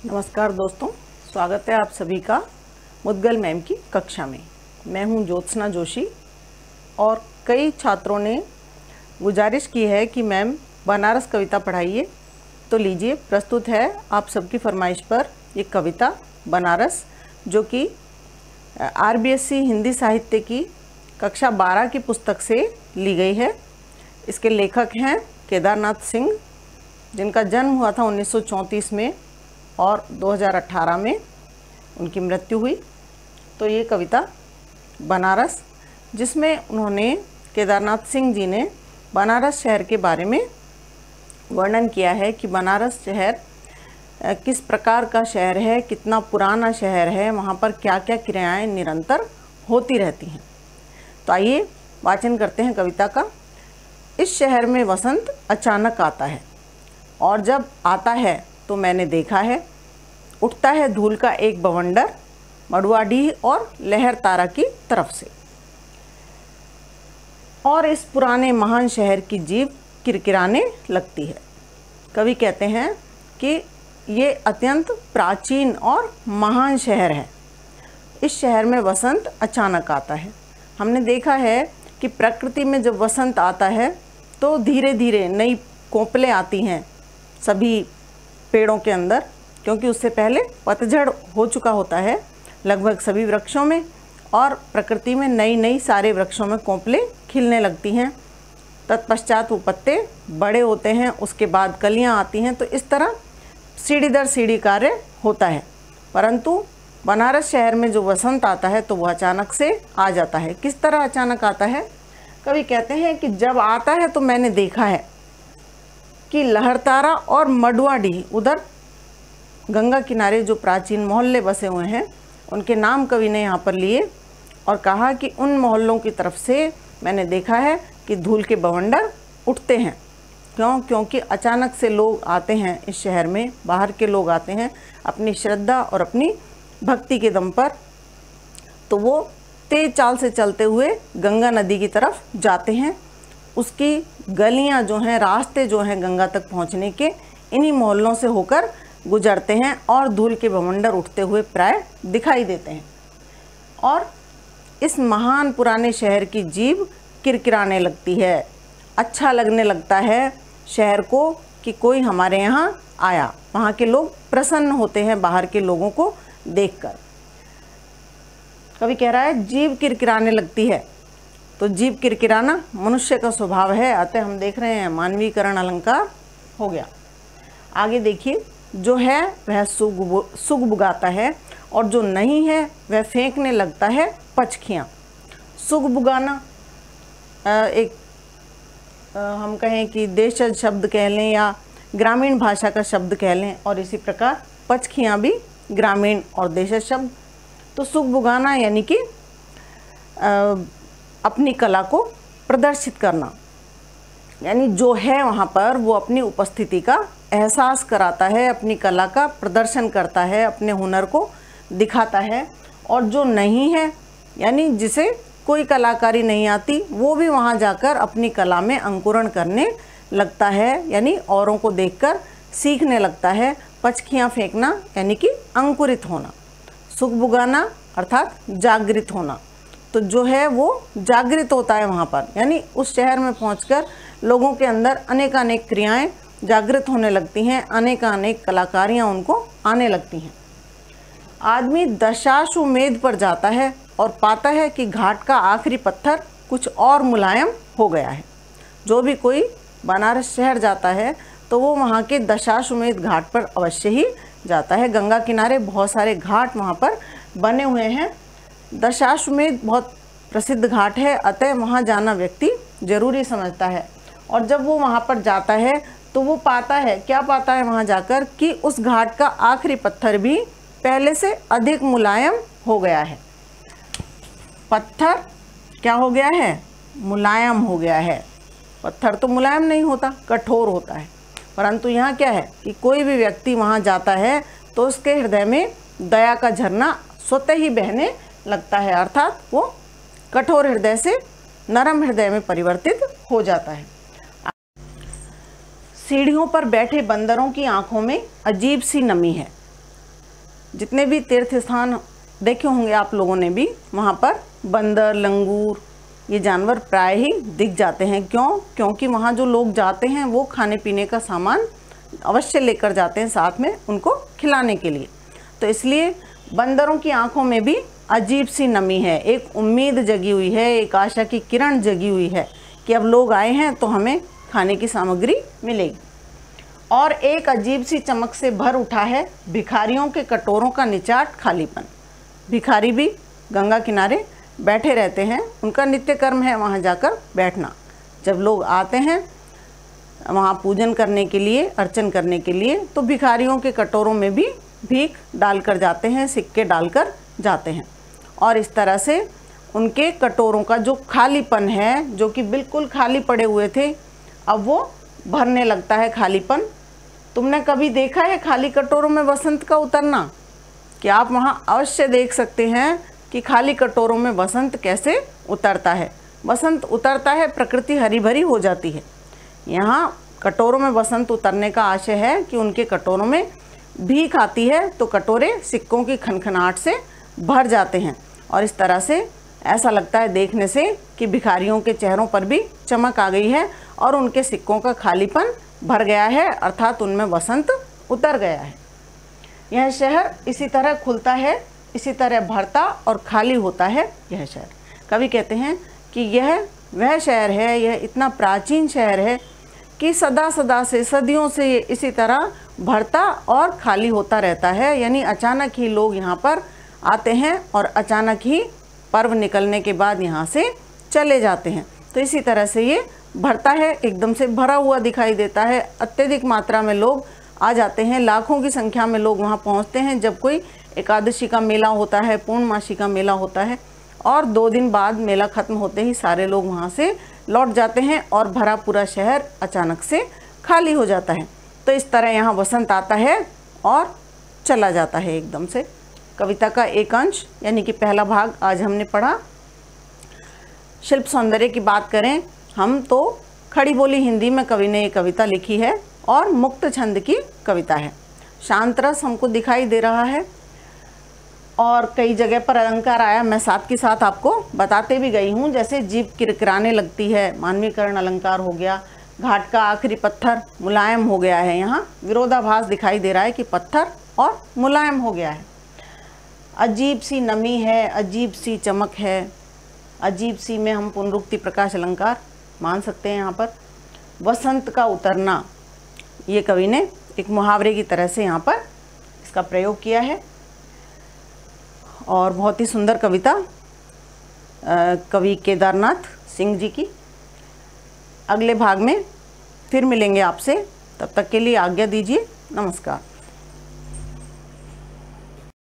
नमस्कार दोस्तों, स्वागत है आप सभी का मुद्गल मैम की कक्षा में। मैं हूं ज्योत्सना जोशी और कई छात्रों ने गुजारिश की है कि मैम बनारस कविता पढ़ाइए। तो लीजिए, प्रस्तुत है आप सबकी फरमाइश पर ये कविता बनारस, जो कि आरबीएससी हिंदी साहित्य की कक्षा 12 की पुस्तक से ली गई है। इसके लेखक हैं केदारनाथ सिंह, जिनका जन्म हुआ था 1934 में और 2018 में उनकी मृत्यु हुई। तो ये कविता बनारस, जिसमें उन्होंने केदारनाथ सिंह जी ने बनारस शहर के बारे में वर्णन किया है कि बनारस शहर किस प्रकार का शहर है, कितना पुराना शहर है, वहाँ पर क्या क्या क्रियाएं निरंतर होती रहती हैं। तो आइए वाचन करते हैं कविता का। इस शहर में वसंत अचानक आता है, और जब आता है तो मैंने देखा है, उठता है धूल का एक बवंडर मड़ुआडीह और लहर तारा की तरफ से, और इस पुराने महान शहर की जीभ किरकिराने लगती है। कवि कहते हैं कि ये अत्यंत प्राचीन और महान शहर है। इस शहर में वसंत अचानक आता है। हमने देखा है कि प्रकृति में जब वसंत आता है तो धीरे धीरे नई कोपलें आती हैं सभी पेड़ों के अंदर, क्योंकि उससे पहले पतझड़ हो चुका होता है लगभग सभी वृक्षों में, और प्रकृति में नई नई सारे वृक्षों में कोपलें खिलने लगती हैं। तत्पश्चात वो पत्ते बड़े होते हैं, उसके बाद कलियां आती हैं। तो इस तरह सीढ़ी दर सीढ़ी कार्य होता है। परंतु बनारस शहर में जो वसंत आता है तो वह अचानक से आ जाता है। किस तरह अचानक आता है? कवि कहते हैं कि जब आता है तो मैंने देखा है कि लहरतारा और मडुआडीह, उधर गंगा किनारे जो प्राचीन मोहल्ले बसे हुए हैं, उनके नाम कवि ने यहाँ पर लिए और कहा कि उन मोहल्लों की तरफ से मैंने देखा है कि धूल के बवंडर उठते हैं। क्योंकि अचानक से लोग आते हैं इस शहर में, बाहर के लोग आते हैं अपनी श्रद्धा और अपनी भक्ति के दम पर। तो वो तेज चाल से चलते हुए गंगा नदी की तरफ जाते हैं। उसकी गलियां जो हैं, रास्ते जो हैं गंगा तक पहुंचने के, इन्हीं मोहल्लों से होकर गुजरते हैं और धूल के बवंडर उठते हुए प्राय दिखाई देते हैं। और इस महान पुराने शहर की जीभ किरकिराने लगती है। अच्छा लगने लगता है शहर को कि कोई हमारे यहाँ आया। वहाँ के लोग प्रसन्न होते हैं बाहर के लोगों को देखकर। कवि कह रहा है जीभ किरकिराने लगती है। तो जीभ किरकिराना मनुष्य का स्वभाव है, अतः हम देख रहे हैं मानवीकरण अलंकार हो गया। आगे देखिए, जो है वह सुगबुगाता है और जो नहीं है वह फेंकने लगता है पचखियाँ। सुगबुगाना एक हम कहें कि देशज शब्द कह लें या ग्रामीण भाषा का शब्द कह लें, और इसी प्रकार पचखियाँ भी ग्रामीण और देशज शब्द। तो सुगबुगाना यानी कि अपनी कला को प्रदर्शित करना, यानी जो है वहाँ पर वो अपनी उपस्थिति का एहसास कराता है, अपनी कला का प्रदर्शन करता है, अपने हुनर को दिखाता है। और जो नहीं है, यानी जिसे कोई कलाकारी नहीं आती, वो भी वहाँ जाकर अपनी कला में अंकुरण करने लगता है, यानी औरों को देखकर सीखने लगता है। पचखियाँ फेंकना यानी कि अंकुरित होना, सुगबुगाना अर्थात जागृत होना। तो जो है वो जागृत होता है वहाँ पर, यानी उस शहर में पहुँचकर लोगों के अंदर अनेकानेक क्रियाएं जागृत होने लगती हैं, अनेकानेक कलाकारियाँ उनको आने लगती हैं। आदमी दशाश्वमेध पर जाता है और पाता है कि घाट का आखिरी पत्थर कुछ और मुलायम हो गया है। जो भी कोई बनारस शहर जाता है तो वो वहाँ के दशाश्वमेध घाट पर अवश्य ही जाता है। गंगा किनारे बहुत सारे घाट वहाँ पर बने हुए हैं। दशाश्वमेध बहुत प्रसिद्ध घाट है, अतः वहाँ जाना व्यक्ति जरूरी समझता है। और जब वो वहाँ पर जाता है तो वो पाता है, क्या पाता है वहाँ जाकर, कि उस घाट का आखिरी पत्थर भी पहले से अधिक मुलायम हो गया है। पत्थर क्या हो गया है? मुलायम हो गया है। पत्थर तो मुलायम नहीं होता, कठोर होता है। परंतु यहाँ क्या है कि कोई भी व्यक्ति वहाँ जाता है तो उसके हृदय में दया का झरना स्वतः ही बहने लगता है, अर्थात वो कठोर हृदय से नरम हृदय में परिवर्तित हो जाता है। सीढ़ियों पर बैठे बंदरों की आंखों में अजीब सी नमी है। जितने भी तीर्थ स्थान देखे होंगे आप लोगों ने भी, वहाँ पर बंदर, लंगूर ये जानवर प्राय ही दिख जाते हैं। क्यों? क्योंकि वहाँ जो लोग जाते हैं वो खाने पीने का सामान अवश्य लेकर जाते हैं साथ में उनको खिलाने के लिए। तो इसलिए बंदरों की आंखों में भी अजीब सी नमी है, एक उम्मीद जगी हुई है, एक आशा की किरण जगी हुई है कि अब लोग आए हैं तो हमें खाने की सामग्री मिलेगी। और एक अजीब सी चमक से भर उठा है भिखारियों के कटोरों का निचाट खालीपन। भिखारी भी गंगा किनारे बैठे रहते हैं, उनका नित्य कर्म है वहाँ जाकर बैठना। जब लोग आते हैं वहाँ पूजन करने के लिए, अर्चन करने के लिए, तो भिखारियों के कटोरों में भी भीख डालकर जाते हैं, सिक्के डालकर जाते हैं। और इस तरह से उनके कटोरों का जो खालीपन है, जो कि बिल्कुल खाली पड़े हुए थे, अब वो भरने लगता है खालीपन। तुमने कभी देखा है खाली कटोरों में वसंत का उतरना? कि आप वहाँ अवश्य देख सकते हैं कि खाली कटोरों में वसंत कैसे उतरता है। वसंत उतरता है, प्रकृति हरी भरी हो जाती है। यहाँ कटोरों में वसंत उतरने का आशय है कि उनके कटोरों में भीख आती है तो कटोरे सिक्कों की खनखनाहट से भर जाते हैं। और इस तरह से ऐसा लगता है देखने से कि भिखारियों के चेहरों पर भी चमक आ गई है और उनके सिक्कों का खालीपन भर गया है, अर्थात उनमें वसंत उतर गया है। यह शहर इसी तरह खुलता है, इसी तरह भरता और खाली होता है यह शहर। कवि कहते हैं कि यह वह शहर है, यह इतना प्राचीन शहर है कि सदा सदा से, सदियों से इसी तरह भरता और खाली होता रहता है। यानी अचानक ही लोग यहाँ पर आते हैं और अचानक ही पर्व निकलने के बाद यहाँ से चले जाते हैं। तो इसी तरह से ये भरता है, एकदम से भरा हुआ दिखाई देता है। अत्यधिक मात्रा में लोग आ जाते हैं, लाखों की संख्या में लोग वहाँ पहुँचते हैं जब कोई एकादशी का मेला होता है, पूर्णमासी का मेला होता है। और 2 दिन बाद मेला खत्म होते ही सारे लोग वहाँ से लौट जाते हैं और भरा पूरा शहर अचानक से खाली हो जाता है। तो इस तरह यहाँ वसंत आता है और चला जाता है एकदम से। कविता का एक अंश यानी कि पहला भाग आज हमने पढ़ा। शिल्प सौंदर्य की बात करें हम तो खड़ी बोली हिंदी में कवि ने ये कविता लिखी है और मुक्त छंद की कविता है। शांत रस हमको दिखाई दे रहा है और कई जगह पर अलंकार आया, मैं साथ के साथ आपको बताते भी गई हूँ। जैसे जीभ किरकिराने लगती है, मानवीकरण अलंकार हो गया। घाट का आखिरी पत्थर मुलायम हो गया है, यहाँ विरोधाभास दिखाई दे रहा है कि पत्थर और मुलायम हो गया है। अजीब सी नमी है, अजीब सी चमक है, अजीब सी में हम पुनरुक्ति प्रकाश अलंकार मान सकते हैं। यहाँ पर वसंत का उतरना, ये कवि ने एक मुहावरे की तरह से यहाँ पर इसका प्रयोग किया है। और बहुत ही सुंदर कविता कवि केदारनाथ सिंह जी की। अगले भाग में फिर मिलेंगे आपसे, तब तक के लिए आज्ञा दीजिए। नमस्कार।